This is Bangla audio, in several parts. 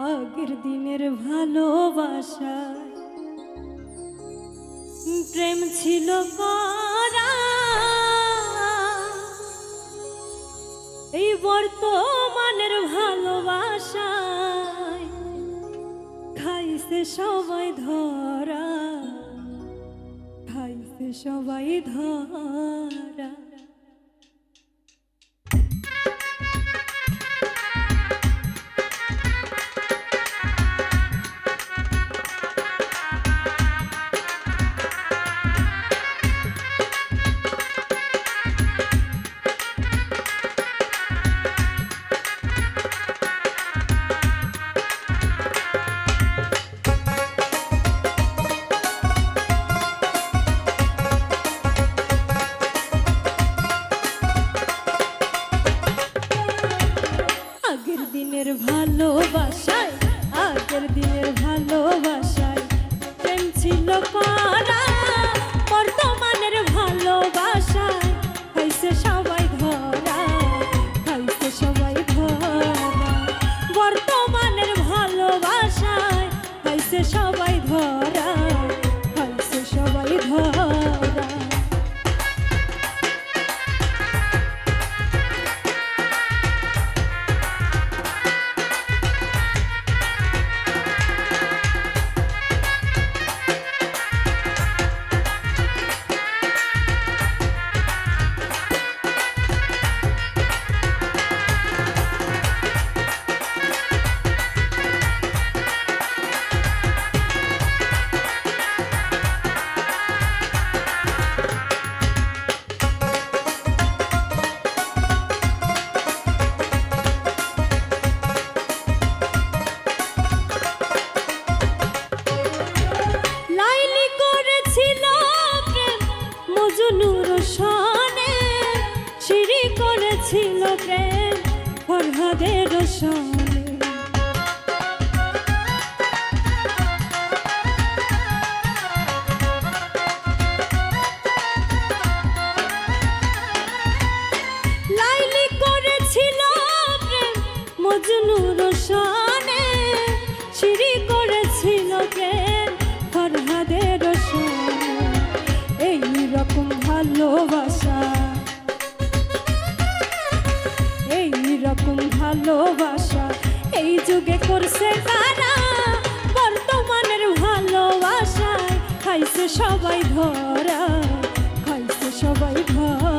আগের দিনের ভালোবাসা প্রেম ছিল করা, এই বর্তমানের ভালোবাসায় খাইছে সবাই ধরা, খাইছে সবাই ধরা। আগের দিনের ভালোবাসায়, আগের দিনের ভালোবাসায় প্রেম ছিল করা, বর্তমানের ভালোবাসায় খাইছে সবাই ধরা, খাইছে সবাই ধরা। বর্তমানের ভালোবাসায় খাইছে সবাই ধরা, খাইছে সবাই ধরা। সিঁড়ি করেছিল প্রেম ফরহাদের সনে, লাইলি করেছিল প্রেম মজনুর সনে, সিঁড়ি করেছিল প্রেম ফরহাদের সনে। এই রকম ভালোবাসা, এই রকম ভালোবাসা এই যুগে করছে কারা, বর্তমানের ভালোবাসায় খাইছে সবাই ধরা, খাইছে সবাই ধরা।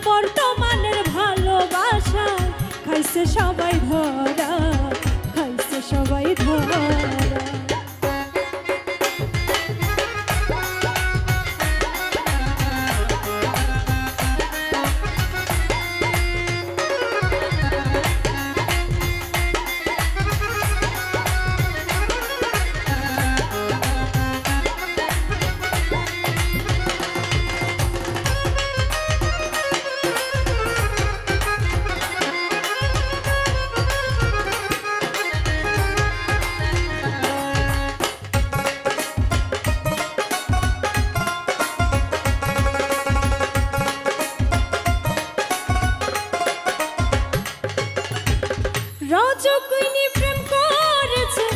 বর্তমানের ভালোবাসায় খাইছে সবাই ধরা, খাইছে সবাই ধরা। রজকিনী প্রেম করেছে,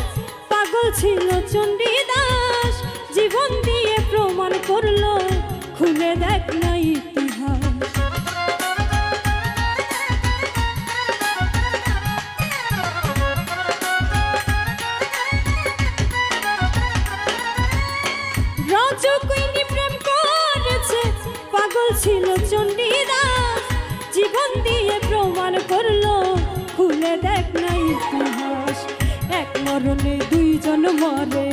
পাগল ছিল চণ্ডীদাস, জীবন দিয়ে প্রমাণ করলো খুলে দেখ না ইতিহাস। রজকিনী প্রেম করেছে, পাগল ছিল চণ্ডীদাস, জীবন দিয়ে প্রমাণ করলো খুলে দেখ না ইতিহাস। এক মরণে দুইজন মরে,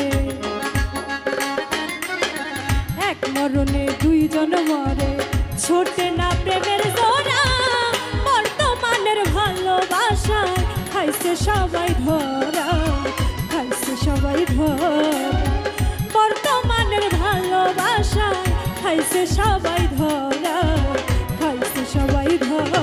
এক মরণে দুইজন মরে, ছোটে না প্রেমের জোড়া, বর্তমানের ভালোবাসায় খাইছে সবাই ধরা, খাইছে সবাই ধরা। বর্তমানের ভালোবাসায় খাইছে সবাই ধরা, খাইছে সবাই ধরা।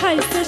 খাইছে